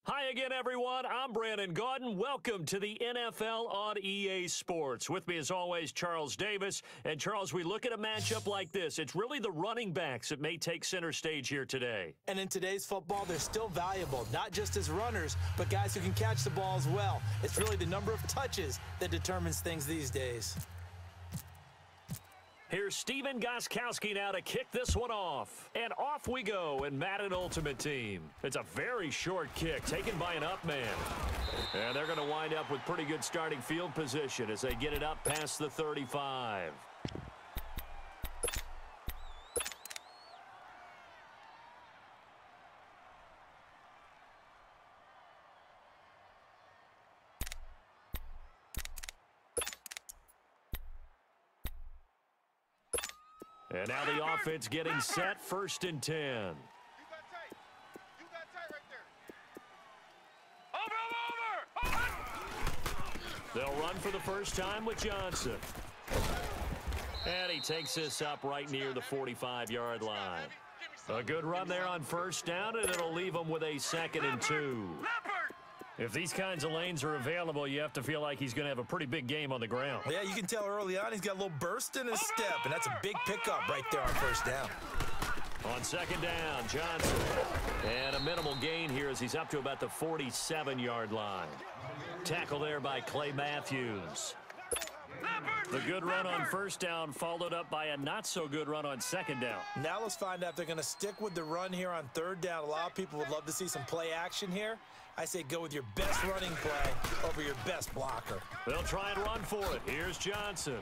Hi again, everyone. I'm Brandon Gaudin. Welcome to the NFL on EA Sports. With me, as always, Charles Davis. And, Charles, we look at a matchup like this. It's really the running backs that may take center stage here today. And in today's football, they're still valuable, not just as runners, but guys who can catch the ball as well. It's really the number of touches that determines things these days. Here's Stephen Gostkowski now to kick this one off. And off we go in Madden Ultimate Team. It's a very short kick taken by an up man. And they're going to wind up with pretty good starting field position as they get it up past the 35. And now the offense getting set, 1st and 10. You got tight. You got tight right there. Over. They'll run for the first time with Johnson. And he takes this up right near the 45-yard line. A good run there on 1st down, and it'll leave them with a 2nd and 2. If these kinds of lanes are available, you have to feel like he's going to have a pretty big game on the ground. Yeah, you can tell early on he's got a little burst in his step, and that's a big pickup right there on 1st down. On 2nd down, Johnson. And a minimal gain here as he's up to about the 47-yard line. Tackle there by Clay Matthews. The good run on 1st down followed up by a not-so-good run on 2nd down. Now let's find out if they're going to stick with the run here on 3rd down. A lot of people would love to see some play action here. I say go with your best running play over your best blocker. They'll try and run for it. Here's Johnson.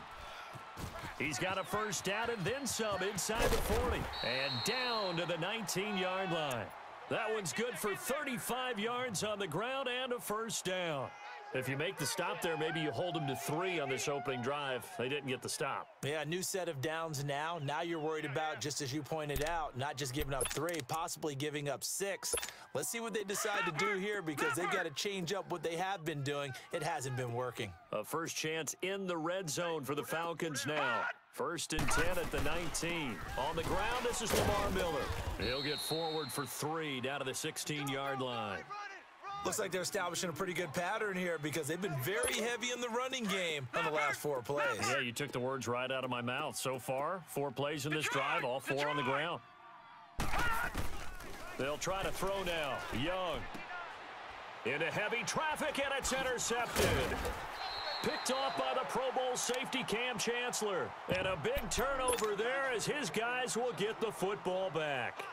He's got a 1st down and then some inside the 40. And down to the 19-yard line. That one's good for 35 yards on the ground and a 1st down. If you make the stop there, maybe you hold them to 3 on this opening drive. They didn't get the stop. Yeah, new set of downs now. Now you're worried about, just as you pointed out, not just giving up 3, possibly giving up 6. Let's see what they decide to do here because they've got to change up what they have been doing. It hasn't been working. A first chance in the red zone for the Falcons now. 1st and 10 at the 19. On the ground, this is Lamar Miller. He'll get forward for 3 down to the 16-yard line. Looks like they're establishing a pretty good pattern here because they've been very heavy in the running game on the last 4 plays. Yeah, you took the words right out of my mouth. So far, 4 plays in this drive, all 4 on the ground. They'll try to throw now. Young. Into heavy traffic, and it's intercepted. Picked off by the Pro Bowl safety Cam Chancellor. And a big turnover there as his guys will get the football back.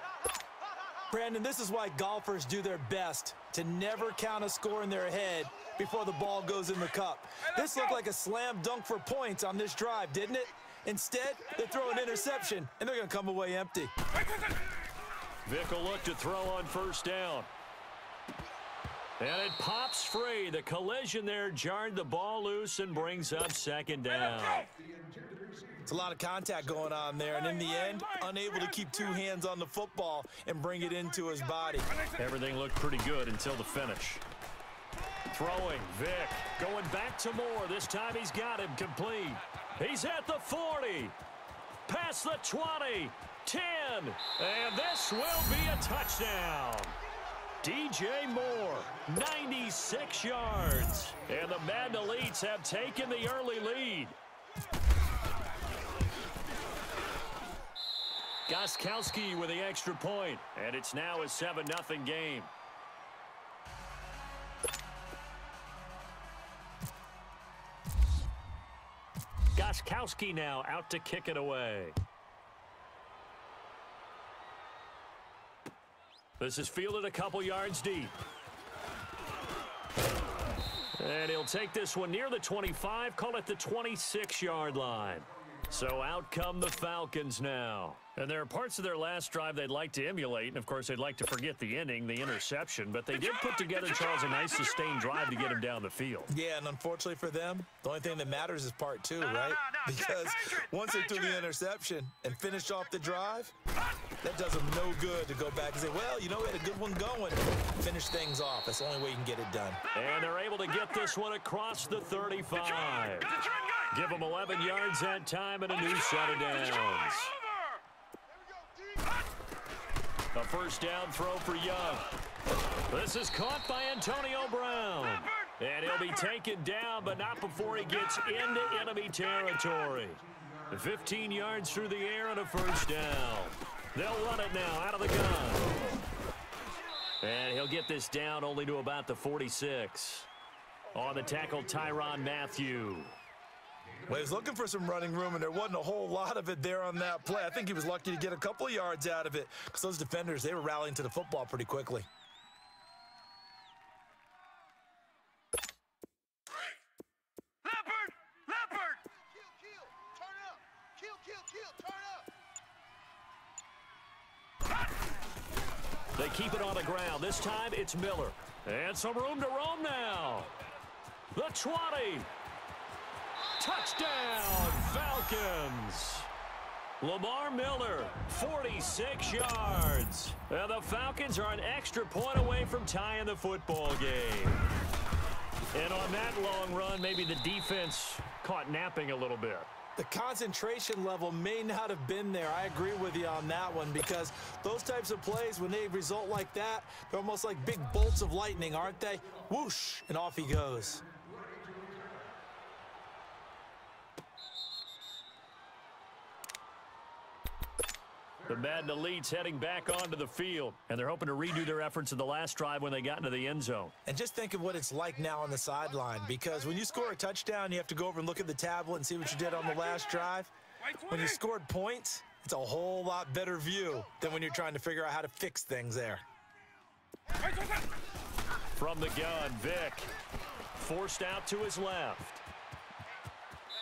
Brandon, this is why golfers do their best to never count a score in their head before the ball goes in the cup. This looked like a slam dunk for points on this drive, didn't it? Instead, they throw an interception, and they're going to come away empty. Vick will look to throw on 1st down. And it pops free. The collision there jarred the ball loose and brings up 2nd down. It's a lot of contact going on there, and in the end, unable to keep 2 hands on the football and bring it into his body. Everything looked pretty good until the finish. Throwing, Vick going back to Moore. This time he's got him complete. He's at the 40, past the 20, 10, and this will be a touchdown. DJ Moore, 96 yards. And the Madden Elites have taken the early lead. Gostkowski with the extra point, and it's now a 7-0 game. Gostkowski now out to kick it away. This is fielded a couple yards deep. And he'll take this one near the 25, call it the 26-yard line. So out come the Falcons now. And there are parts of their last drive they'd like to emulate, and of course they'd like to forget the inning, the interception, but they did put together, Charles, a nice sustained drive to get him down the field. Yeah, and unfortunately for them, the only thing that matters is part 2, right? Because once they threw the interception and finished off the drive, that does them no good to go back and say, well, you know, we had a good one going. Finish things off. That's the only way you can get it done. And they're able to get this one across the 35. Give them 11 yards that time and a new set of downs. A first down throw for Young. This is caught by Antonio Brown. And he'll be taken down, but not before he gets into enemy territory. 15 yards through the air and a first down. They'll run it now out of the gun. And he'll get this down only to about the 46. On the tackle, Tyrann Mathieu. Well, he was looking for some running room, and there wasn't a whole lot of it there on that play. I think he was lucky to get a couple of yards out of it because those defenders, they were rallying to the football pretty quickly. Leopard! Kill, turn up. Kill, turn up. They keep it on the ground. This time it's Miller. And some room to roam now. The 20. Touchdown, Falcons. Lamar Miller, 46 yards. And the Falcons are an extra point away from tying the football game. And on that long run, maybe the defense caught napping a little bit. The concentration level may not have been there. I agree with you on that one because those types of plays, when they result like that, they're almost like big bolts of lightning, aren't they? Whoosh, and off he goes. The Madden Elites heading back onto the field, and they're hoping to redo their efforts in the last drive when they got into the end zone. And just think of what it's like now on the sideline, because when you score a touchdown, you have to go over and look at the tablet and see what you did on the last drive. When you scored points, it's a whole lot better view than when you're trying to figure out how to fix things there. From the gun, Vick forced out to his left.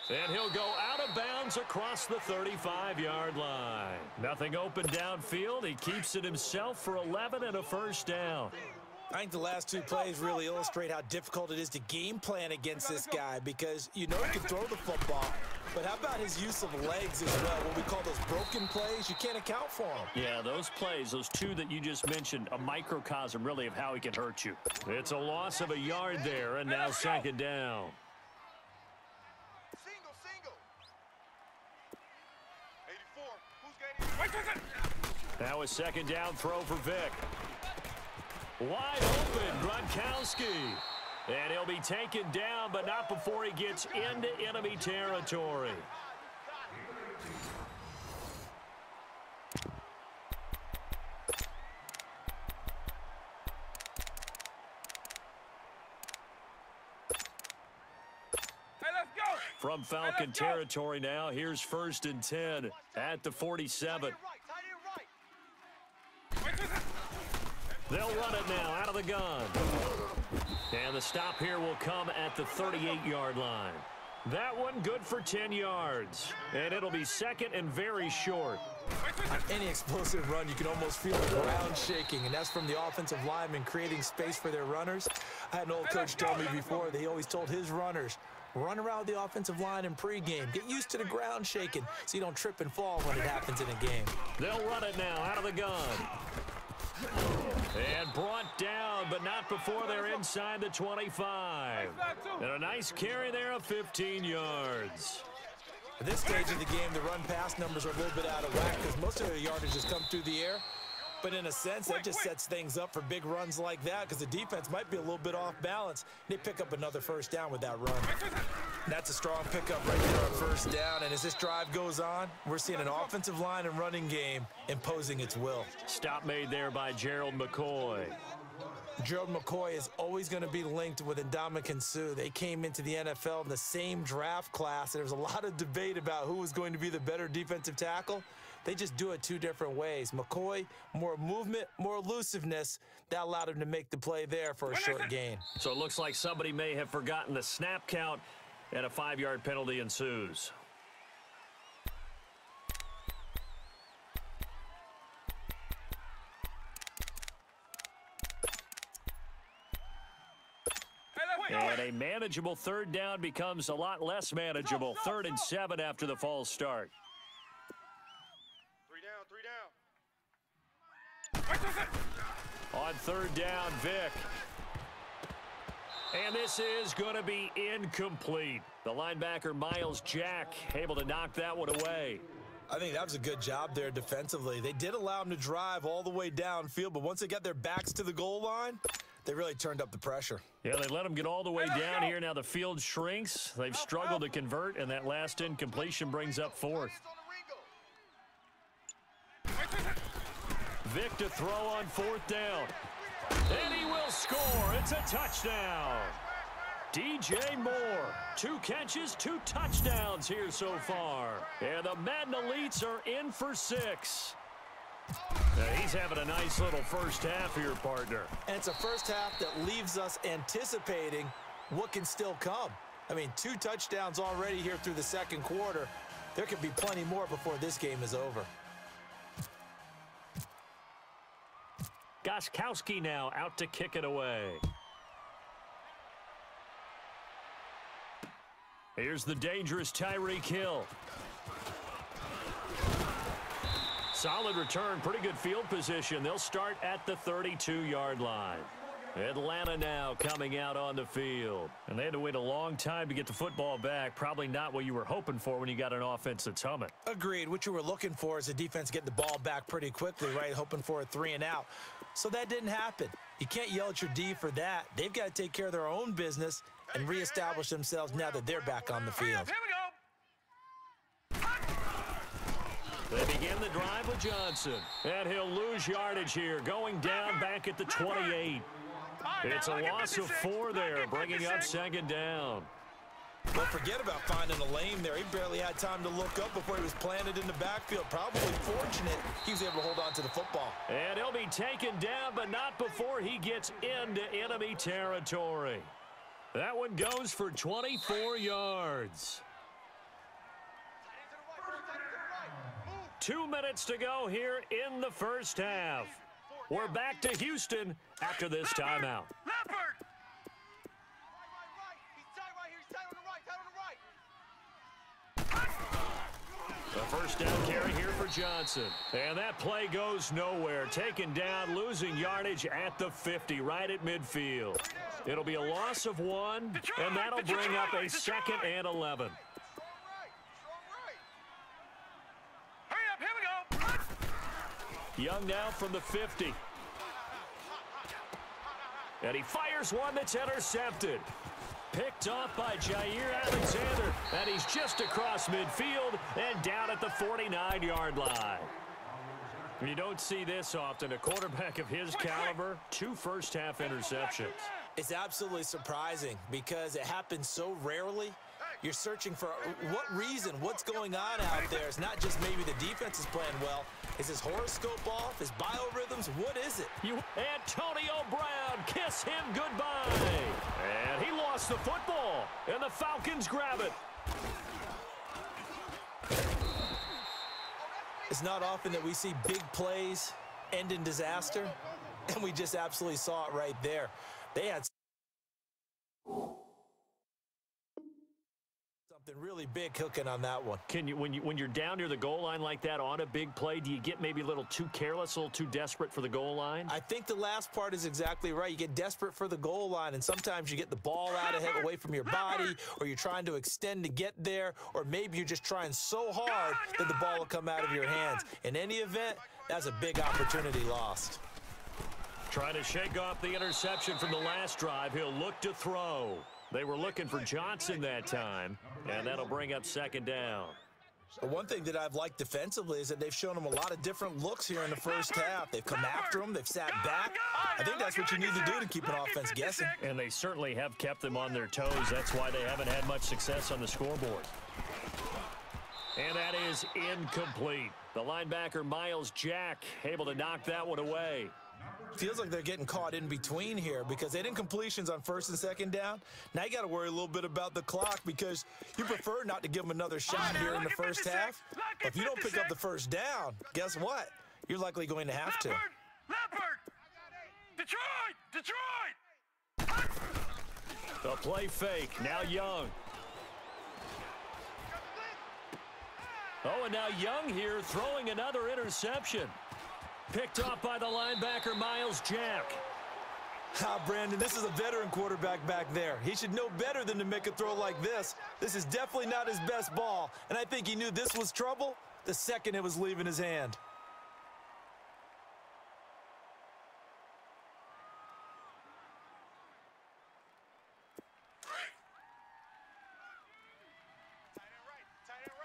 And he'll go out of bounds across the 35-yard line. Nothing open downfield. He keeps it himself for 11 and a first down. I think the last two plays really illustrate how difficult it is to game plan against this guy because you know he can throw the football, but how about his use of legs as well? What we call those broken plays, you can't account for them. Yeah, those plays, those two that you just mentioned, a microcosm really of how he can hurt you. It's a loss of a yard there, and now second down. Now a second down throw for Vick. Wide open, Gronkowski. And he'll be taken down, but not before he gets into enemy territory. From Falcon territory now, here's 1st and 10 at the 47. They'll run it now out of the gun. And the stop here will come at the 38-yard line. That one good for 10 yards. And it'll be second and very short. On any explosive run, you can almost feel the ground shaking, and that's from the offensive linemen creating space for their runners. I had an old coach tell me before that he always told his runners, run around the offensive line in pregame. Get used to the ground shaking so you don't trip and fall when it happens in a game. They'll run it now out of the gun. And brought down, but not before they're inside the 25. And a nice carry there of 15 yards. At this stage of the game, the run-pass numbers are a little bit out of whack because most of their yardage has come through the air. But in a sense, that just sets things up for big runs like that because the defense might be a little bit off balance. They pick up another first down with that run. And that's a strong pickup right there on first down. And as this drive goes on, we're seeing an offensive line and running game imposing its will. Stop made there by Gerald McCoy. Gerald McCoy is always going to be linked with Ndamukong Suh. They came into the NFL in the same draft class. There was a lot of debate about who was going to be the better defensive tackle. They just do it two different ways. McCoy, more movement, more elusiveness. That allowed him to make the play there for a short gain. So it looks like somebody may have forgotten the snap count, and a 5-yard penalty ensues. And a manageable third down becomes a lot less manageable. 3rd and 7 after the false start. On 3rd down, Vick. And this is going to be incomplete. The linebacker, Miles Jack, able to knock that one away. I think that was a good job there defensively. They did allow them to drive all the way downfield, but once they got their backs to the goal line, they really turned up the pressure. Yeah, they let them get all the way down here. Now the field shrinks. They've struggled to convert, and that last incompletion brings up fourth. Vic to throw on fourth down. And he will score. It's a touchdown. DJ Moore, 2 catches, 2 touchdowns here so far. And the Madden Elites are in for 6. Now he's having a nice little first half here, partner. And it's a first half that leaves us anticipating what can still come. I mean, 2 touchdowns already here through the second quarter. There could be plenty more before this game is over. Gostkowski now out to kick it away. Here's the dangerous Tyreek Hill. Solid return, pretty good field position. They'll start at the 32-yard line. Atlanta now coming out on the field. And they had to wait a long time to get the football back. Probably not what you were hoping for when you got an offense that's humming. Agreed. What you were looking for is the defense get the ball back pretty quickly, right? Hoping for a 3 and out. So that didn't happen. You can't yell at your D for that. They've got to take care of their own business and reestablish themselves now that they're back on the field. Here we go. They begin the drive with Johnson. And he'll lose yardage here, going down back at the 28. It's a loss of 4 there, bringing up second down. Don't forget about finding a lane there. He barely had time to look up before he was planted in the backfield. Probably fortunate he was able to hold on to the football. And he'll be taken down, but not before he gets into enemy territory. That one goes for 24 yards. 2 minutes to go here in the first half. We're back to Houston after this timeout. Leopard! He's tight right here. He's tight on the right. The first down carry here for Johnson. And that play goes nowhere. Taken down, losing yardage at the 50, right at midfield. It'll be a loss of 1, and that'll bring up a second and 11. Hurry up, here we go. Young now from the 50. And he fires one that's intercepted. Picked off by Jair Alexander. And he's just across midfield and down at the 49-yard line. You don't see this often. A quarterback of his caliber, 2 first-half interceptions. It's absolutely surprising because it happens so rarely. You're searching for what reason, what's going on out there. It's not just maybe the defense is playing well. Is his horoscope off? His biorhythms? What is it? Antonio Brown, kiss him goodbye. And he lost the football, and the Falcons grab it. It's not often that we see big plays end in disaster, and we just absolutely saw it right there. They had something really big cooking on that one. Can you, when you're down near the goal line like that on a big play, do you get maybe a little too careless, a little too desperate for the goal line? I think the last part is exactly right. You get desperate for the goal line, and sometimes you get the ball out ahead, away from your body, or you're trying to extend to get there, or maybe you're just trying so hard that the ball will come out of your hands. In any event, that's a big opportunity lost. Trying to shake off the interception from the last drive. He'll look to throw. They were looking for Johnson that time, and that'll bring up second down. One thing that I've liked defensively is that they've shown him a lot of different looks here in the first half. They've come after him. They've sat back. I think that's what you need to do to keep an offense guessing. And they certainly have kept them on their toes. That's why they haven't had much success on the scoreboard. And that is incomplete. The linebacker, Miles Jack, able to knock that one away. Feels like they're getting caught in between here because they didn't completions on first and second down. Now you got to worry a little bit about the clock because you prefer not to give them another shot here in the first half. But if you don't pick up the first down, guess what? You're likely going to have to. Leopard! Detroit! The play fake. Now Young. Oh, and now Young here throwing another interception. Picked off by the linebacker, Miles Jack. Brandon, this is a veteran quarterback back there. He should know better than to make a throw like this. This is definitely not his best ball, and I think he knew this was trouble. the second it was leaving his hand.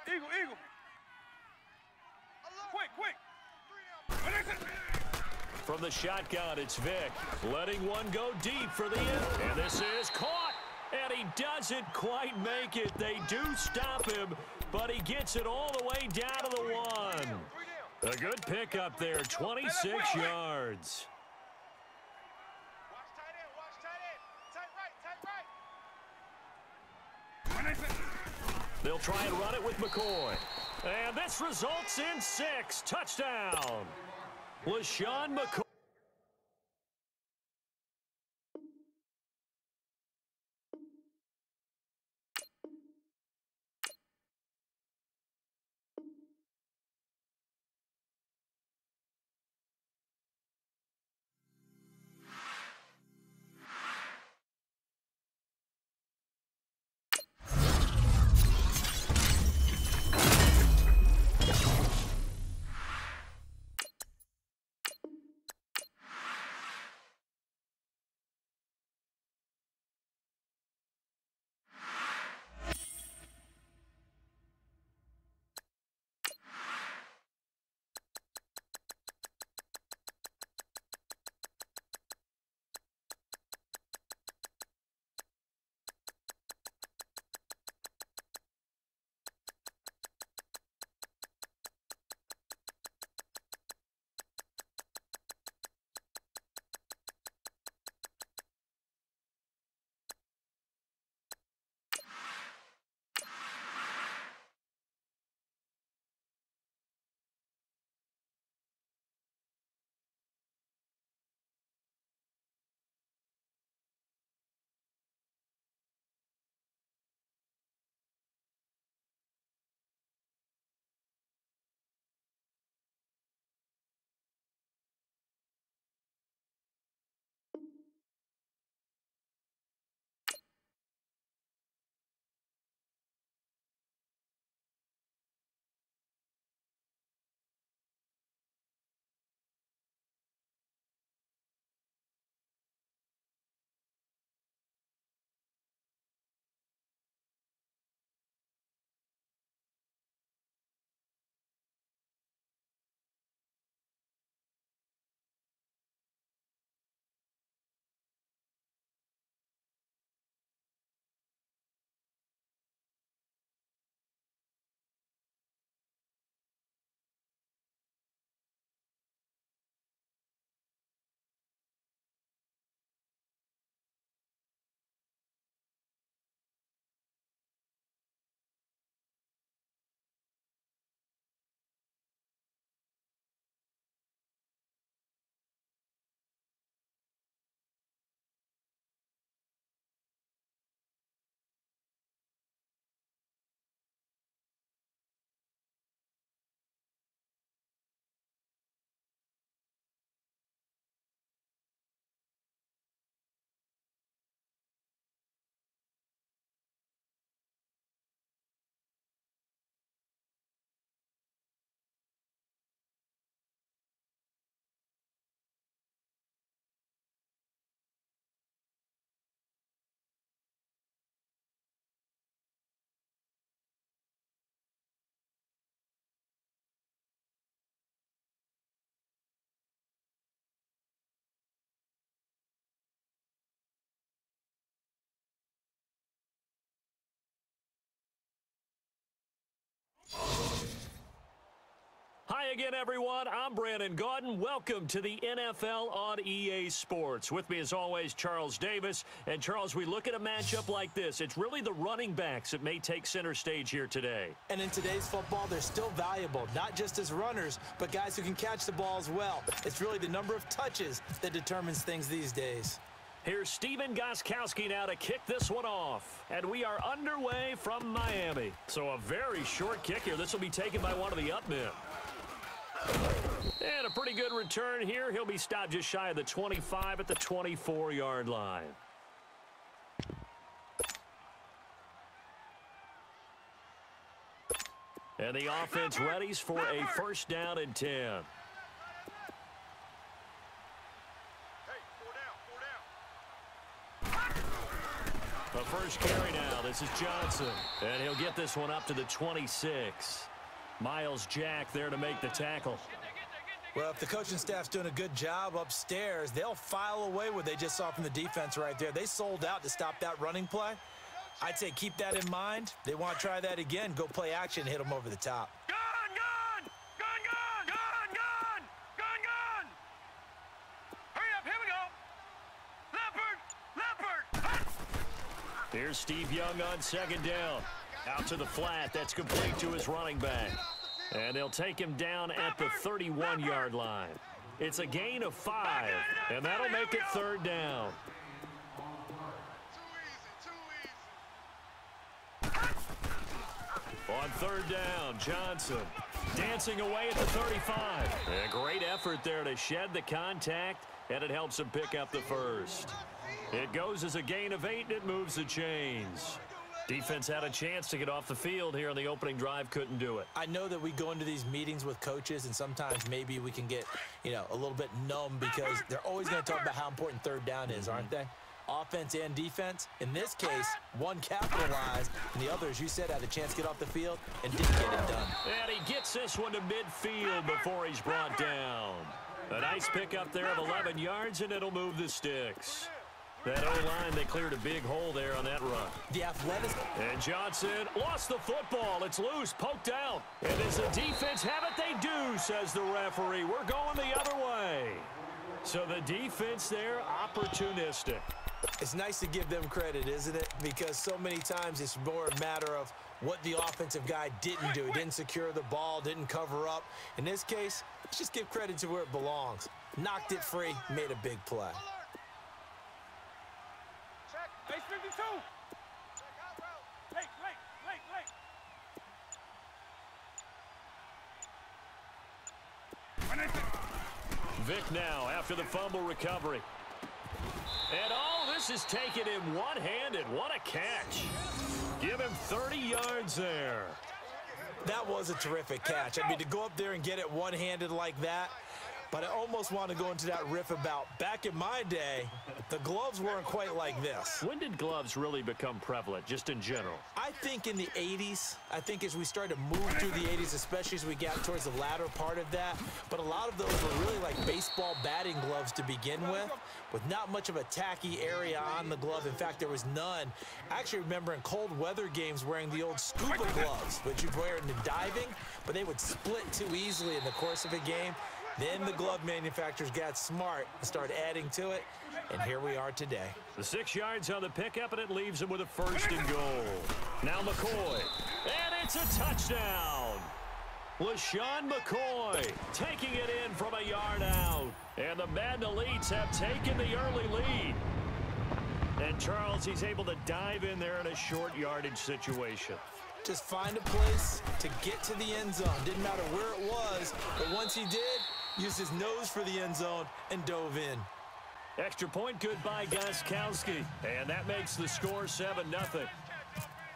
Eagle, eagle. Quick. From the shotgun, it's Vic. Letting one go deep for the end. And this is caught. And he doesn't quite make it. They do stop him, but he gets it all the way down to the one. A good pickup there, 26 yards. They'll try and run it with McCoy. And this results in 6. Touchdown. LaShawn McCoy. Hi again, everyone. I'm Brandon Gaudin. Welcome to the NFL on EA Sports. With me, as always, Charles Davis. And, Charles, we look at a matchup like this. It's really the running backs that may take center stage here today. And in today's football, they're still valuable, not just as runners, but guys who can catch the ball as well. It's really the number of touches that determines things these days. Here's Steven Gostkowski now to kick this one off. And we are underway from Miami. So a very short kick here. This will be taken by one of the up men. And a pretty good return here. He'll be stopped just shy of the 25 at the 24-yard line. And the offense readies for a first down and 10. Hey, 4 down, 4 down. The first carry now. This is Johnson. And he'll get this one up to the 26. Miles Jack there to make the tackle. Well, if the coaching staff's doing a good job upstairs, they'll file away what they just saw from the defense right there. They sold out to stop that running play. I'd say keep that in mind. They want to try that again. Go play action, hit them over the top. Gun, gun! Gun, gun! Gun, gun! Gun, gun! Hurry up, here we go! Leopard! Leopard! Hut! Here's Steve Young on second down. Out to the flat. That's complete to his running back. And they'll take him down at the 31-yard line. It's a gain of 5, and that'll make it third down. On third down, Johnson dancing away at the 35. A great effort there to shed the contact, and it helps him pick up the first. It goes as a gain of 8, and it moves the chains. Defense had a chance to get off the field here on the opening drive, couldn't do it. I know that we go into these meetings with coaches, and sometimes maybe we can get, a little bit numb because they're always going to talk about how important third down is, aren't they? Offense and defense. In this case, one capitalized, and the other, as you said, had a chance to get off the field and didn't get it done. And he gets this one to midfield before he's brought down. A nice pickup there of 11 yards, and it'll move the sticks. That O-line, they cleared a big hole there on that run. The athleticism. And Johnson lost the football. It's loose, poked out. And does the defense have it? They do, says the referee. We're going the other way. So the defense there, opportunistic. It's nice to give them credit, isn't it? Because so many times it's more a matter of what the offensive guy didn't do. He didn't secure the ball, didn't cover up. In this case, let's just give credit to where it belongs. Knocked it free, made a big play. Base 52! Late. Vic now after the fumble recovery. And this is taken him one-handed. What a catch. Give him 30 yards there. That was a terrific catch. I mean, to go up there and get it one-handed like that, but I almost want to go into that riff about back in my day, the gloves weren't quite like this. When did gloves really become prevalent, just in general? I think in the 80s. I think as we started to move through the 80s, especially as we got towards the latter part of that. But a lot of those were really like baseball batting gloves to begin with not much of a tacky area on the glove. In fact, there was none. I actually remember in cold weather games wearing the old scuba gloves, which you'd wear in the diving, but they would split too easily in the course of a game. Then the glove manufacturers got smart and started adding to it, and here we are today. The 6 yards on the pickup, and it leaves him with a first and goal. Now McCoy, and it's a touchdown. LaShawn McCoy taking it in from a yard out. And the Madden Elites have taken the early lead. And Charles, he's able to dive in there in a short yardage situation. Just find a place to get to the end zone. Didn't matter where it was, but once he did, used his nose for the end zone and dove in. Extra point good by Gostkowski. And that makes the score 7-0.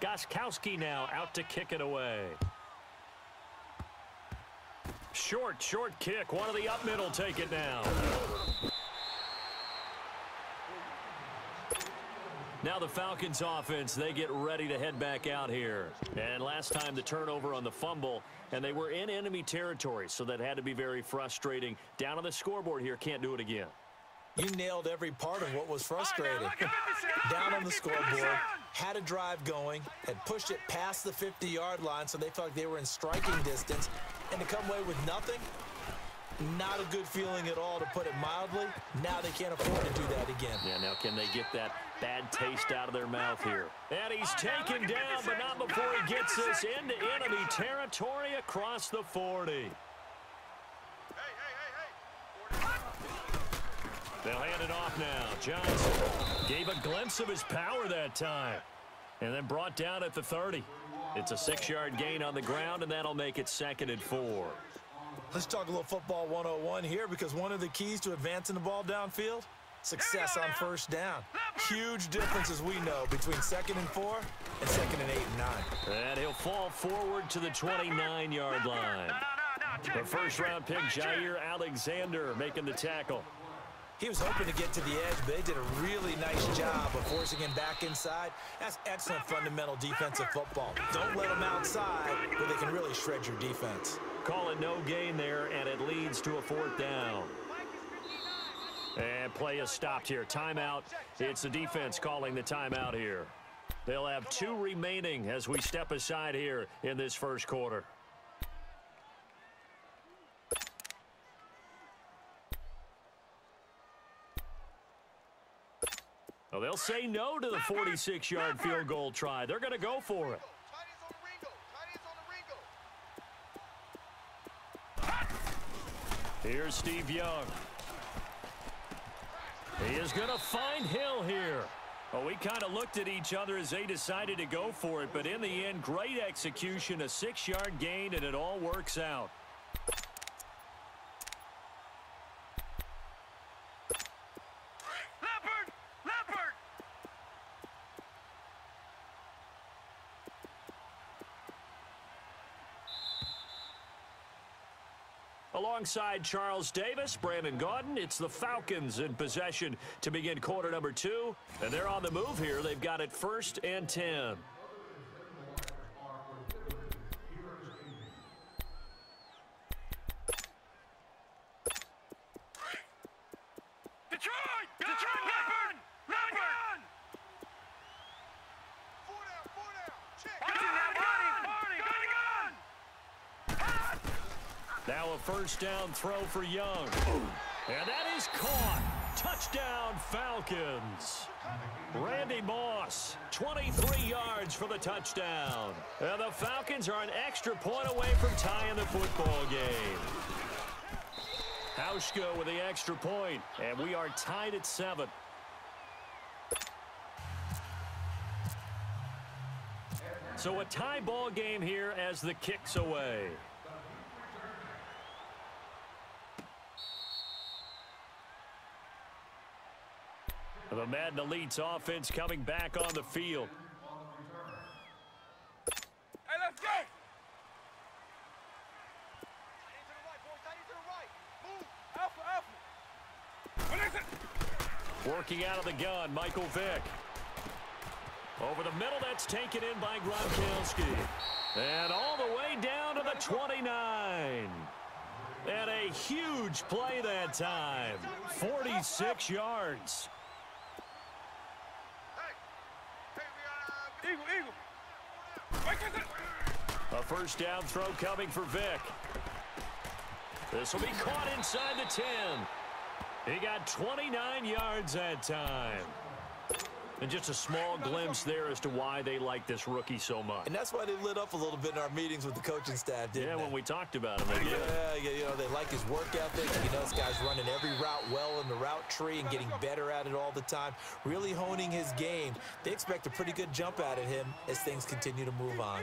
Gostkowski now out to kick it away. Short kick. One of the up middle take it now. Now the Falcons offense, they get ready to head back out here. And last time the turnover on the fumble, and they were in enemy territory, so that had to be very frustrating. Down on the scoreboard here, can't do it again. You nailed every part of what was frustrating. Down on the scoreboard, had a drive going, had pushed it past the 50-yard line, so they felt like they were in striking distance, and to come away with nothing, not a good feeling at all, to put it mildly. Now they can't afford to do that again. Yeah, now can they get that bad taste out of their mouth here? And he's taken down, but not before he gets this into enemy territory across the 40. They'll hand it off now. Johnson gave a glimpse of his power that time, and then brought down at the 30. It's a 6-yard gain on the ground, and that'll make it 2nd and 4. Let's talk a little football 101 here, because one of the keys to advancing the ball downfield Success on first down. Huge difference, as we know, between 2nd and 4 and 2nd and 8 and 9. And he'll fall forward to the 29-yard line. The first-round pick, Jair Alexander, making the tackle. He was hoping to get to the edge, but they did a really nice job of forcing him back inside. That's excellent fundamental defensive football. Don't let him outside where they can really shred your defense. Call it no gain there, and it leads to a 4th down. And play is stopped here. Timeout. It's the defense calling the timeout here. They'll have 2 remaining as we step aside here in this first quarter. Well, they'll say no to the 46-yard field goal try. They're going to go for it. Here's Steve Young. He is going to find Hill here. Well, we kind of looked at each other as they decided to go for it, but in the end, great execution, a 6-yard gain, and it all works out. Alongside Charles Davis, Brandon Gaudin, it's the Falcons in possession to begin quarter number 2. And they're on the move here. They've got it 1st and 10. Detroit! Leopard! Leopard! 4 down. Check. Now a first down throw for Young. And that is caught. Touchdown, Falcons. Randy Moss, 23 yards for the touchdown. And the Falcons are an extra point away from tying the football game. Hauschka with the extra point, and we are tied at 7. So a tie ball game here as the kick's away. The Madden Elite's offense coming back on the field. Hey, let's go! Working out of the gun, Michael Vick. Over the middle, that's taken in by Gronkowski. And all the way down to the 29. And a huge play that time. 46 yards. A first down throw coming for Vick. This will be caught inside the 10. He got 29 yards that time. And just a small glimpse there as to why they like this rookie so much. And that's why they lit up a little bit in our meetings with the coaching staff, didn't they? Yeah, when we talked about him. Yeah, you know, they like his work ethic. You know, this guy's running every route well in the route tree and getting better at it all the time, really honing his game. They expect a pretty good jump out of him as things continue to move on.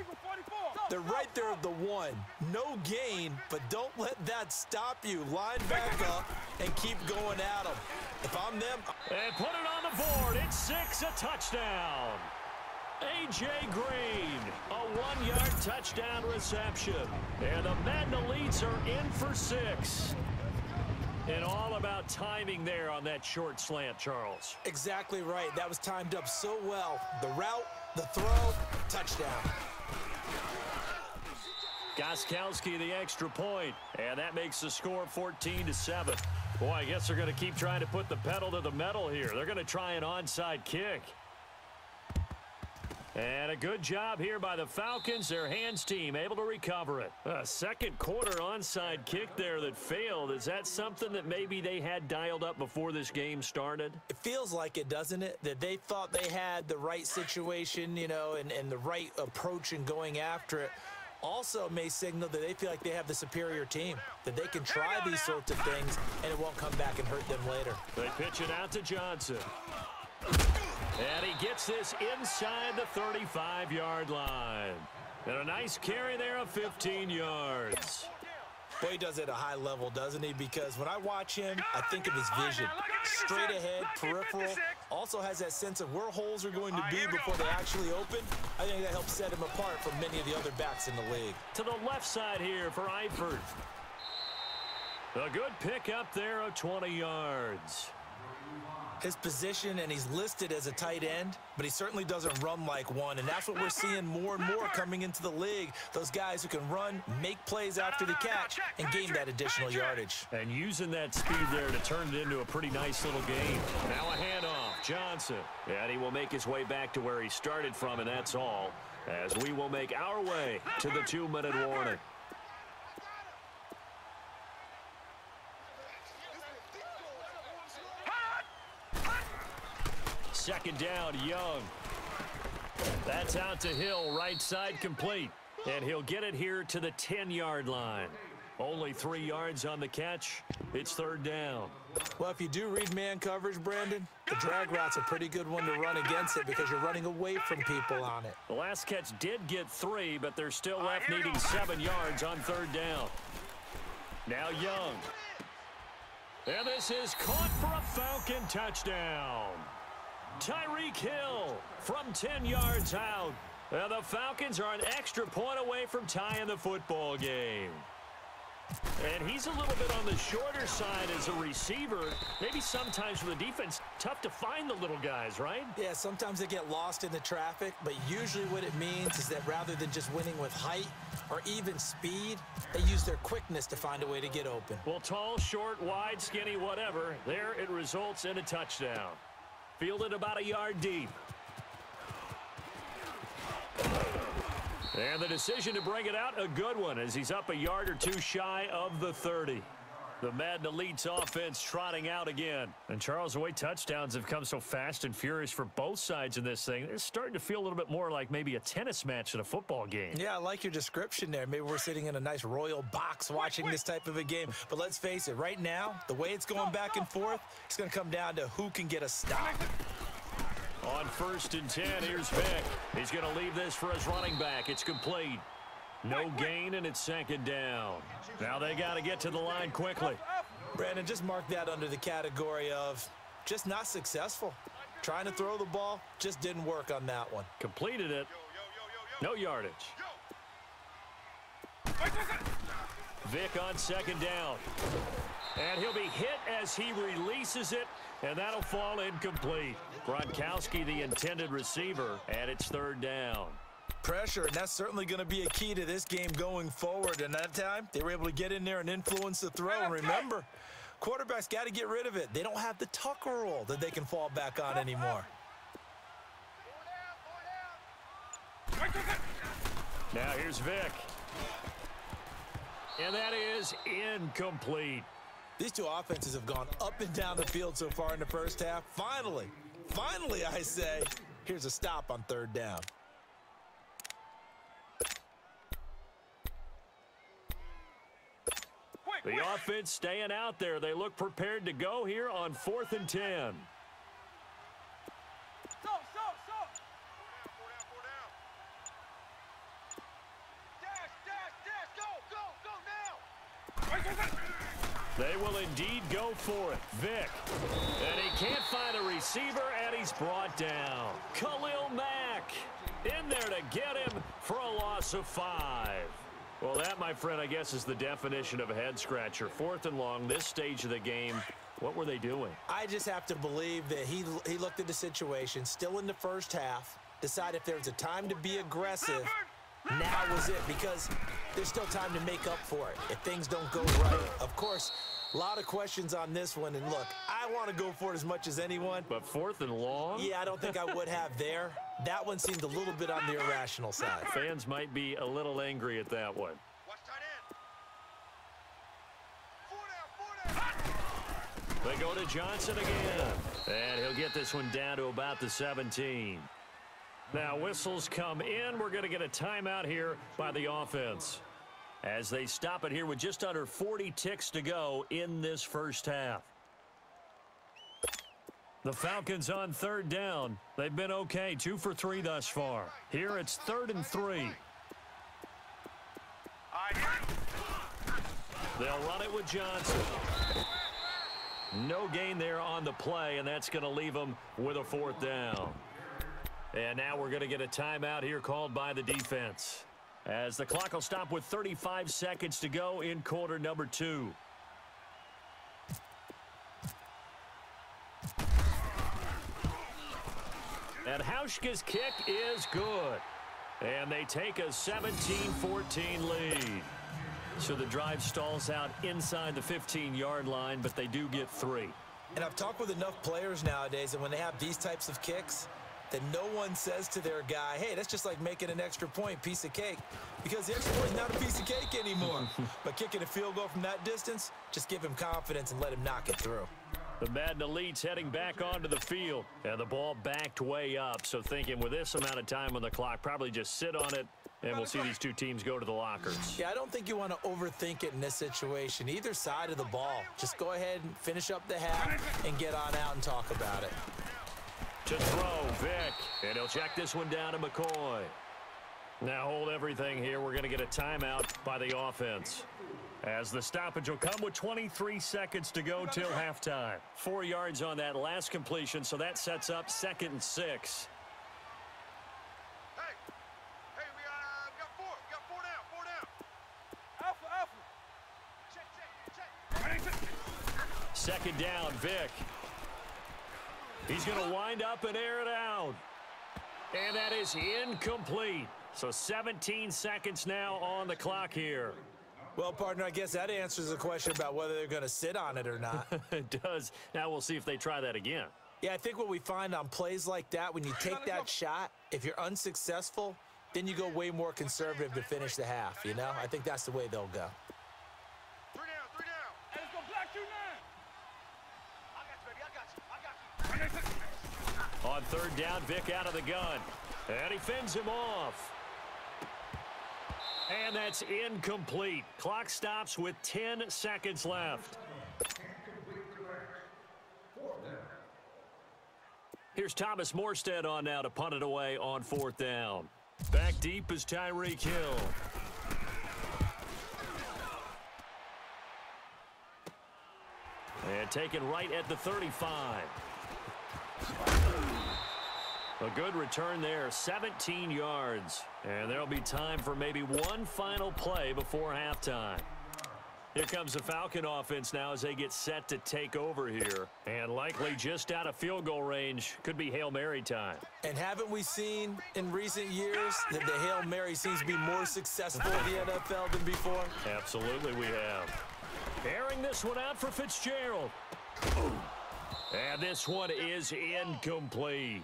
They're right there at the 1. No gain, but don't let that stop you. Line back up and keep going at them. If I'm them... And put it on the board. It's 6, a touchdown. A.J. Green, a 1-yard touchdown reception. And the Madden Elites are in for 6. And all about timing there on that short slant, Charles. Exactly right. That was timed up so well. The route, the throw, touchdown. Gostkowski the extra point, and that makes the score 14-7. Boy, I guess they're going to keep trying to put the pedal to the metal here. They're going to try an onside kick. And a good job here by the Falcons. Their hands team able to recover it. A second quarter onside kick there that failed. Is that something that maybe they had dialed up before this game started? It feels like it, doesn't it? That they thought they had the right situation, you know, and the right approach in going after it. Also may signal that they feel like they have the superior team, that they can try these sorts of things and it won't come back and hurt them later. They pitch it out to Johnson. And he gets this inside the 35-yard line. And a nice carry there of 15 yards. Well, he does it at a high level, doesn't he? Because when I watch him, I think of his vision. Straight ahead, peripheral. Also has that sense of where holes are going to be before they actually open. I think that helps set him apart from many of the other backs in the league. To the left side here for Eifert. A good pick up there of 20 yards. His position, and he's listed as a tight end, but he certainly doesn't run like one, and that's what we're seeing more and more coming into the league. Those guys who can run, make plays after the catch, and gain that additional yardage. And using that speed there to turn it into a pretty nice little game. Now a handoff, Johnson. And he will make his way back to where he started from, and that's all, as we will make our way to the 2-minute warning. Second down, Young. That's out to Hill, right side complete. And he'll get it here to the 10-yard line. Only 3 yards on the catch. It's third down. Well, if you do read man coverage, Brandon, the drag route's a pretty good one to run against it because you're running away from people on it. The last catch did get 3, but they're still left needing 7 yards on third down. Now Young. And this is caught for a Falcon touchdown. Tyreek Hill from 10 yards out. And the Falcons are an extra point away from tying the football game. And he's a little bit on the shorter side as a receiver. Maybe sometimes for the defense, tough to find the little guys, right? Yeah, sometimes they get lost in the traffic, but usually what it means is that rather than just winning with height or even speed, they use their quickness to find a way to get open. Well, tall, short, wide, skinny, whatever, there it results in a touchdown. Fielded about a yard deep. And the decision to bring it out, a good one, as he's up a yard or two shy of the 30. The Madden Elite's offense trotting out again. And Charles, the way touchdowns have come so fast and furious for both sides in this thing, it's starting to feel a little bit more like maybe a tennis match in a football game. Yeah, I like your description there. Maybe we're sitting in a nice royal box watching this type of a game. But let's face it, right now, the way it's going back and forth, it's going to come down to who can get a stop. On 1st and 10, here's Vick. He's going to leave this for his running back. It's complete. No gain, and it's second down. Now they got to get to the line quickly. Brandon, just mark that under the category of just not successful. Trying to throw the ball, just didn't work on that one. Completed it. No yardage. Vick on second down. And he'll be hit as he releases it, and that'll fall incomplete. Gronkowski, the intended receiver, and it's third down. Pressure, and that's certainly going to be a key to this game going forward. And that time, they were able to get in there and influence the throw. And remember, quarterbacks got to get rid of it. They don't have the Tucker rule that they can fall back on anymore. Now here's Vick. And that is incomplete. These two offenses have gone up and down the field so far in the first half. Finally, I say, here's a stop on third down. The offense staying out there. They look prepared to go here on 4th and 10. They will indeed go for it. Vick. And he can't find a receiver, and he's brought down. Khalil Mack in there to get him for a loss of 5. Well, that, my friend, I guess is the definition of a head-scratcher. 4th and long, this stage of the game. What were they doing? I just have to believe that he looked at the situation, still in the first half, decided if there was a time to be aggressive, now was it, because there's still time to make up for it if things don't go right. Of course, a lot of questions on this one, and look, I want to go for it as much as anyone. But 4th and long? Yeah, I don't think I would have there. That one seemed a little bit on the irrational side. Fans might be a little angry at that one. They go to Johnson again. And he'll get this one down to about the 17. Now whistles come in. We're going to get a timeout here by the offense, as they stop it here with just under 40 ticks to go in this first half. The Falcons on third down. They've been okay, 2 for 3 thus far. Here it's 3rd and 3. They'll run it with Johnson. No gain there on the play, and that's going to leave them with a fourth down. And now we're going to get a timeout here called by the defense, as the clock will stop with 35 seconds to go in quarter number 2. And Hauschka's kick is good. And they take a 17-14 lead. So the drive stalls out inside the 15-yard line, but they do get 3. And I've talked with enough players nowadays, and when they have these types of kicks, that no one says to their guy, hey, that's just like making an extra point, piece of cake. Because the extra point is not a piece of cake anymore. But kicking a field goal from that distance, just give him confidence and let him knock it through. The Madden Elite's heading back onto the field, and the ball backed way up. So thinking with this amount of time on the clock, probably just sit on it, and we'll see these two teams go to the lockers. Yeah, I don't think you want to overthink it in this situation. Either side of the ball. Just go ahead and finish up the half and get on out and talk about it. To throw, Vick, and he'll check this one down to McCoy. Now hold everything here. We're going to get a timeout by the offense, as the stoppage will come with 23 seconds to go till halftime. 4 yards on that last completion, so that sets up 2nd and 6. Hey, we got 4. We got 4 down. 4 down. Alpha. Check. 2nd down, Vick. He's going to wind up and air it out. And that is incomplete. So 17 seconds now on the clock here. Well, partner, I guess that answers the question about whether they're going to sit on it or not. It does. Now we'll see if they try that again. Yeah, I think what we find on plays like that, when you take that shot, if you're unsuccessful, then you go way more conservative to finish the half, you know? I think that's the way they'll go. 3 down. Hey, let's go block 2 9. I got you, baby. I got you. On 3rd down, Vick out of the gun. And he fends him off. And that's incomplete. Clock stops with 10 seconds left. Here's Thomas Morstead on now to punt it away on 4th down. Back deep is Tyreek Hill. And taken right at the 35. A good return there, 17 yards. And there'll be time for maybe one final play before halftime. Here comes the Falcon offense now as they get set to take over here. And likely just out of field goal range. Could be Hail Mary time. And haven't we seen in recent years that the Hail Mary seems to be more successful in the NFL than before? Absolutely we have. Airing this one out for Fitzgerald. And this one is incomplete.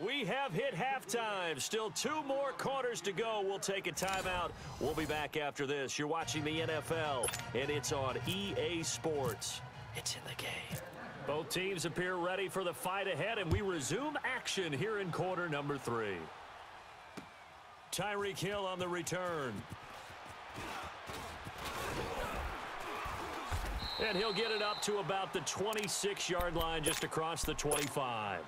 We have hit halftime. Still 2 more quarters to go. We'll take a timeout. We'll be back after this. You're watching the NFL, and it's on EA Sports. It's in the game. Both teams appear ready for the fight ahead, and we resume action here in quarter number 3. Tyreek Hill on the return. And he'll get it up to about the 26-yard line, just across the 25.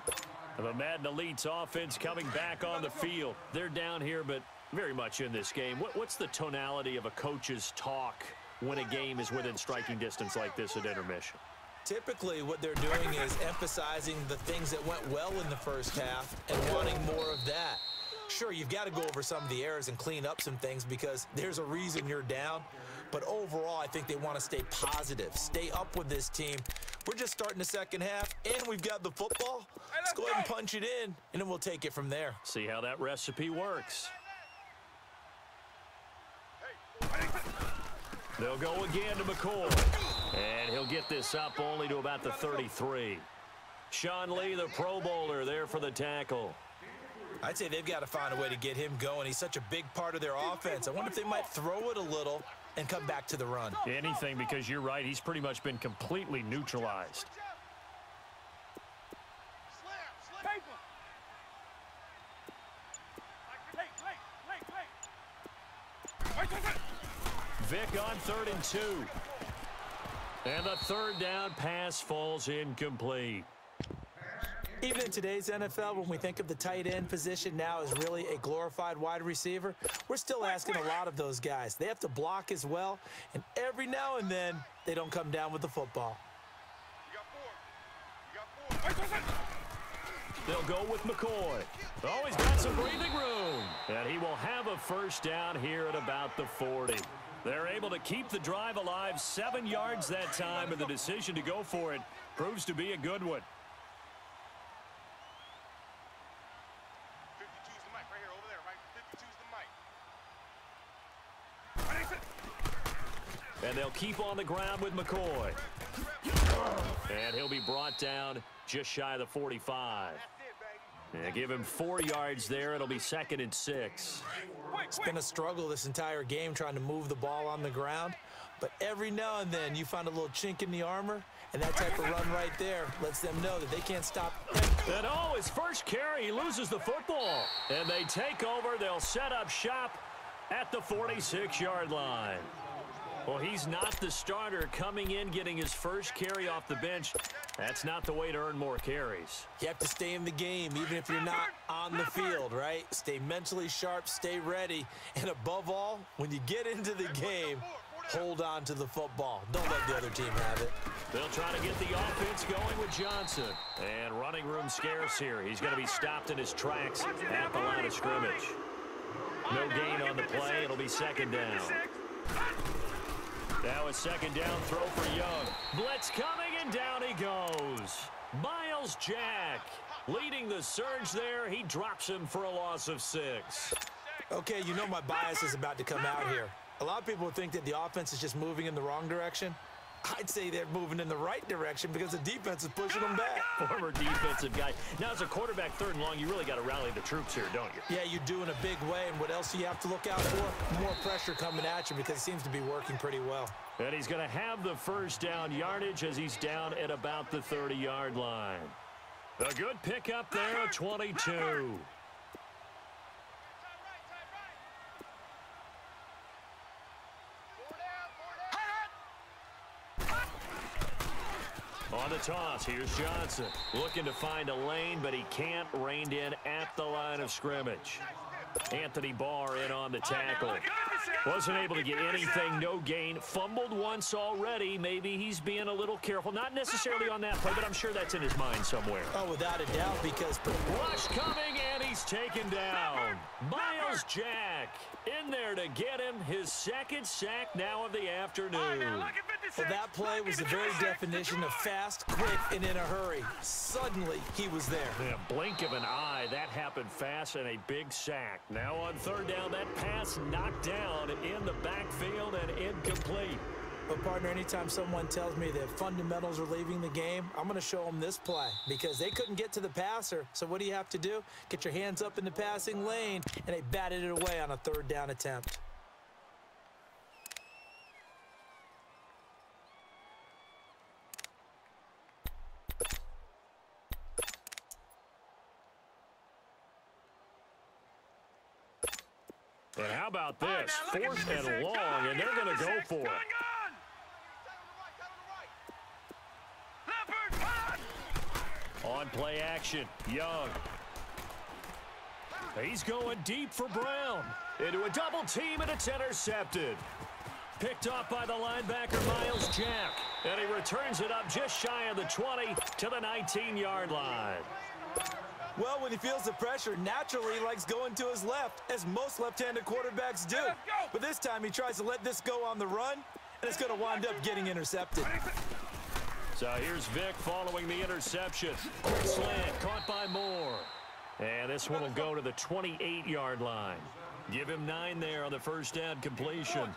The Madden Elite's offense coming back on the field. They're down here, but very much in this game. What's the tonality of a coach's talk when a game is within striking distance like this at intermission? Typically, what they're doing is emphasizing the things that went well in the first half and wanting more of that. Sure, you've got to go over some of the errors and clean up some things because there's a reason you're down. But overall, I think they want to stay positive, stay up with this team. We're just starting the second half, and we've got the football. Let's go ahead and punch it in, and then we'll take it from there. See how that recipe works. They'll go again to McCoy. And he'll get this up only to about the 33. Sean Lee, the Pro Bowler, there for the tackle. I'd say they've got to find a way to get him going. He's such a big part of their offense. I wonder if they might throw it a little and come back to the run. Anything, because you're right. He's pretty much been completely neutralized. Vick on 3rd and 2. And the 3rd down pass falls incomplete. Even in today's NFL, when we think of the tight end position now as really a glorified wide receiver, we're still asking a lot of those guys. They have to block as well, and every now and then, they don't come down with the football. They'll go with McCoy. Oh, he's got some breathing room. And he will have a first down here at about the 40. They're able to keep the drive alive, 7 yards that time, and the decision to go for it proves to be a good one. And they'll keep on the ground with McCoy. And he'll be brought down just shy of the 45. And give him 4 yards there. It'll be 2nd and 6. It's been a struggle this entire game trying to move the ball on the ground. But every now and then you find a little chink in the armor, and that type of run right there lets them know that they can't stop. And oh, his first carry, he loses the football. And they take over. They'll set up shop at the 46-yard line. Well, he's not the starter coming in, getting his first carry off the bench. That's not the way to earn more carries. You have to stay in the game, even if you're not on the field, right? Stay mentally sharp, stay ready, and above all, when you get into the game, hold on to the football. Don't let the other team have it. They'll try to get the offense going with Johnson. And running room scarce here. He's going to be stopped in his tracks at the line of scrimmage. No gain on the play. It'll be 2nd down. Now a 2nd down throw for Young. Blitz coming, and down he goes. Miles Jack leading the surge there. He drops him for a loss of 6. Okay, you know my bias is about to come out here. A lot of people think that the offense is just moving in the wrong direction. I'd say they're moving in the right direction because the defense is pushing them back. Former defensive guy. Now, as a quarterback, 3rd and long, you really got to rally the troops here, don't you? Yeah, you do in a big way. And what else do you have to look out for? More pressure coming at you because it seems to be working pretty well. And he's going to have the first down yardage as he's down at about the 30-yard line. A good pickup there at 22. On the toss, here's Johnson. Looking to find a lane, but he can't. Reined in at the line of scrimmage. Anthony Barr in on the tackle. Wasn't able to get anything, no gain. Fumbled once already. Maybe he's being a little careful. Not necessarily on that play, but I'm sure that's in his mind somewhere. Oh, without a doubt, because... Rush coming, and he's taken down. Miles Jack in there to get him his 2nd sack now of the afternoon. Well, that play was the very definition of fast, quick, and in a hurry. Suddenly, he was there. In a blink of an eye, that happened fast, and a big sack. Now on 3rd down, that pass knocked down in the backfield and incomplete. But, partner, anytime someone tells me that fundamentals are leaving the game, I'm going to show them this play because they couldn't get to the passer. So what do you have to do? Get your hands up in the passing lane, and they batted it away on a 3rd down attempt. And how about this? 4th and long, and they're going to go for it. On play action, Young. He's going deep for Brown. Into a double team, and it's intercepted. Picked off by the linebacker, Miles Jack. And he returns it up just shy of the 20 to the 19-yard line. Well, when he feels the pressure, naturally he likes going to his left, as most left-handed quarterbacks do. But this time he tries to let this go on the run, and it's going to wind up getting intercepted. So here's Vic following the interception. Slant caught by Moore. And this one will go to the 28-yard line. Give him 9 there on the first down completion.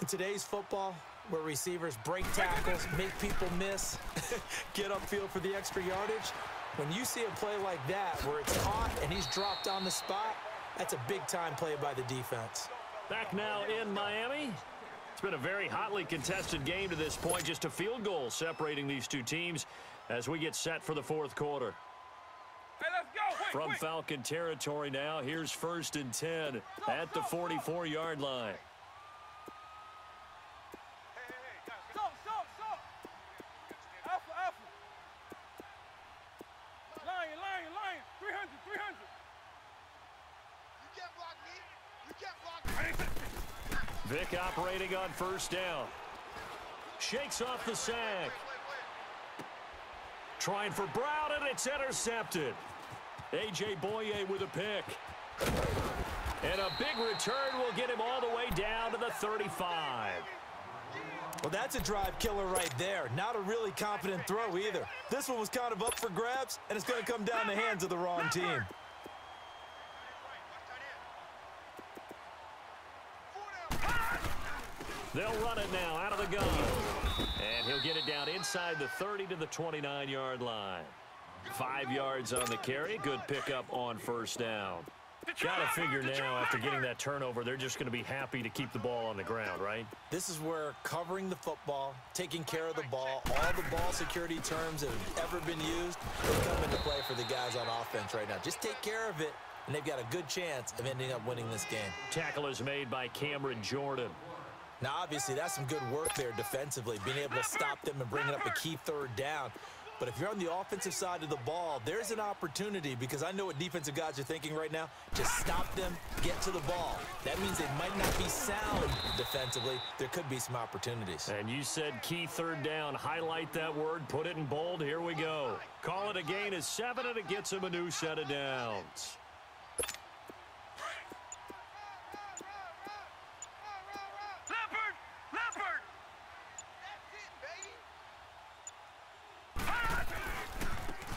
In today's football, where receivers break tackles, make people miss, get upfield for the extra yardage, when you see a play like that where it's caught and he's dropped on the spot, that's a big-time play by the defense. Back now in Miami. It's been a very hotly contested game to this point. Just a field goal separating these two teams as we get set for the 4th quarter. Hey, let's go. From Falcon territory now, here's 1st and 10 at the 44-yard line. Alpha. Lion. Vic operating on first down. Shakes off the sack. Trying for Brown, and it's intercepted. A.J. Boye with a pick. And a big return will get him all the way down to the 35. Well, that's a drive killer right there. Not a really confident throw either. This one was kind of up for grabs, and it's going to come down the hands of the wrong team. They'll run it now out of the gun. And he'll get it down inside the 30 to the 29-yard line. 5 yards on the carry. Good pickup on first down. Got to figure now, after getting that turnover, they're just going to be happy to keep the ball on the ground, right? This is where covering the football, taking care of the ball, all the ball security terms that have ever been used, they come into play for the guys on offense right now. Just take care of it, and they've got a good chance of ending up winning this game. Tackle is made by Cameron Jordan. Now, obviously, that's some good work there defensively, being able to stop them and bringing up a key third down. But if you're on the offensive side of the ball, there's an opportunity, because I know what defensive guys are thinking right now. Just stop them, get to the ball. That means they might not be sound defensively. There could be some opportunities. And you said key third down. Highlight that word. Put it in bold. Here we go. Call it a gain of 7, and it gets him a new set of downs.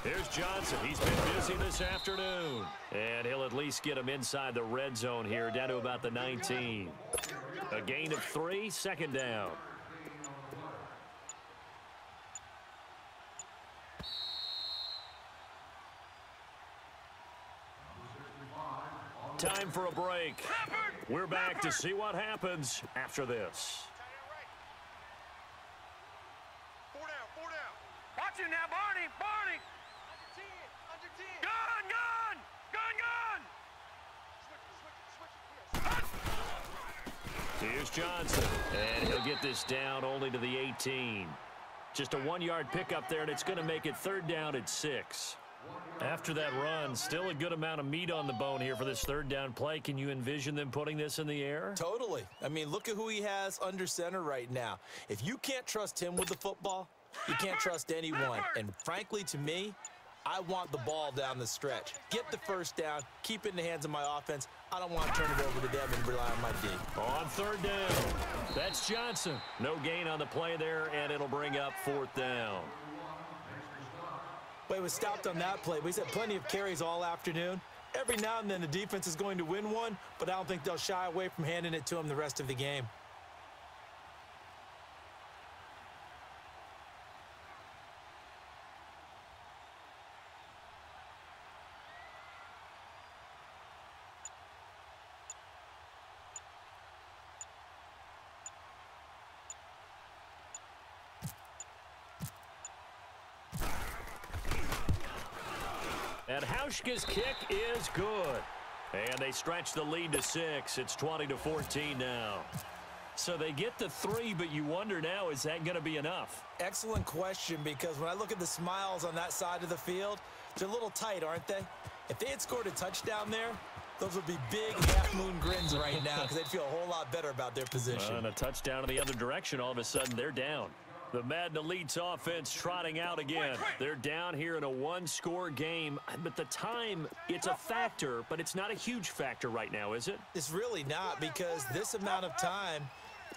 Here's Johnson. He's been busy this afternoon. And he'll at least get him inside the red zone here, down to about the 19. A gain of 3, second down. Time for a break. We're back to see what happens after this. 4 down, 4 down. Watch him now, Barney, Barney. Gun, gun, gun, gun. Here's Johnson, and he'll get this down only to the 18. Just a 1-yard pickup there, and it's going to make it third down at 6. After that run, still a good amount of meat on the bone here for this third down play. Can you envision them putting this in the air? Totally. I mean, look at who he has under center right now. If you can't trust him with the football, you can't trust anyone. And frankly, to me, I want the ball down the stretch. Get the first down, keep it in the hands of my offense. I don't want to turn it over to them and rely on my D. On third down, that's Johnson. No gain on the play there, and it'll bring up fourth down. Well, he was stopped on that play, but he's had plenty of carries all afternoon. Every now and then the defense is going to win one, but I don't think they'll shy away from handing it to him the rest of the game. And Hauschka's kick is good. And they stretch the lead to 6. It's 20-14 now. So they get the 3, but you wonder now, is that going to be enough? Excellent question, because when I look at the smiles on that side of the field, they're a little tight, aren't they? If they had scored a touchdown there, those would be big half-moon grins right now, because they'd feel a whole lot better about their position. And a touchdown in the other direction, all of a sudden they're down. The Madden Elite's offense trotting out again. They're down here in a 1-score game, but the time, it's a factor, but it's not a huge factor right now, is it? It's really not, because this amount of time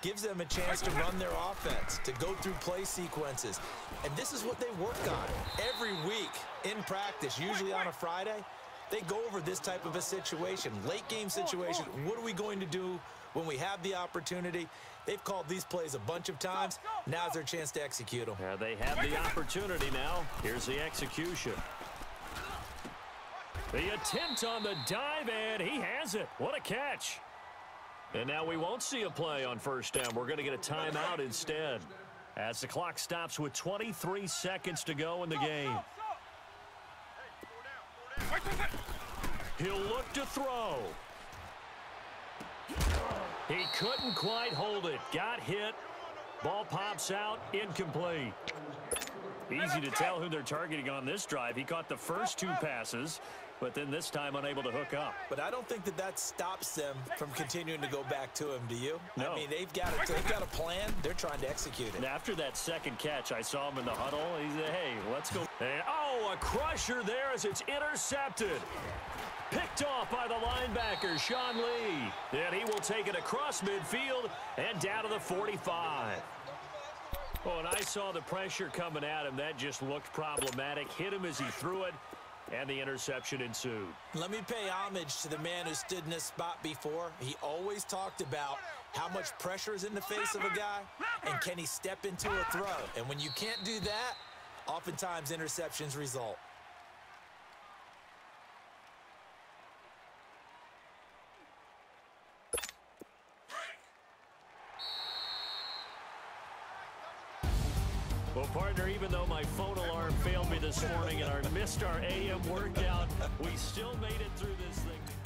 gives them a chance to run their offense, to go through play sequences. And this is what they work on every week in practice, usually on a Friday. They go over this type of a situation, late game situation. What are we going to do when we have the opportunity? They've called these plays a bunch of times. Now's their chance to execute them. Yeah, they have the opportunity now. Here's the execution. The attempt on the dive, and he has it. What a catch. And now we won't see a play on first down. We're going to get a timeout instead, as the clock stops with 23 seconds to go in the game. He'll look to throw. He couldn't quite hold it. Got hit. Ball pops out. Incomplete. Easy to tell who they're targeting on this drive. He caught the first 2 passes. but then this time unable to hook up. But I don't think that stops them from continuing to go back to him, do you? No. I mean, they've got a plan. They're trying to execute it. And after that second catch, I saw him in the huddle. He said, hey, let's go. And, oh, a crusher there as it's intercepted. Picked off by the linebacker, Sean Lee. And he will take it across midfield and down to the 45. Oh, and I saw the pressure coming at him. That just looked problematic. Hit him as he threw it, and the interception ensued. Let me pay homage to the man who stood in this spot before. He always talked about how much pressure is in the face of a guy, and can he step into a throw. And when you can't do that, oftentimes interceptions result. Well, partner, even though my phone alarm failed me this morning and I missed our AM workout, we still made it through this thing.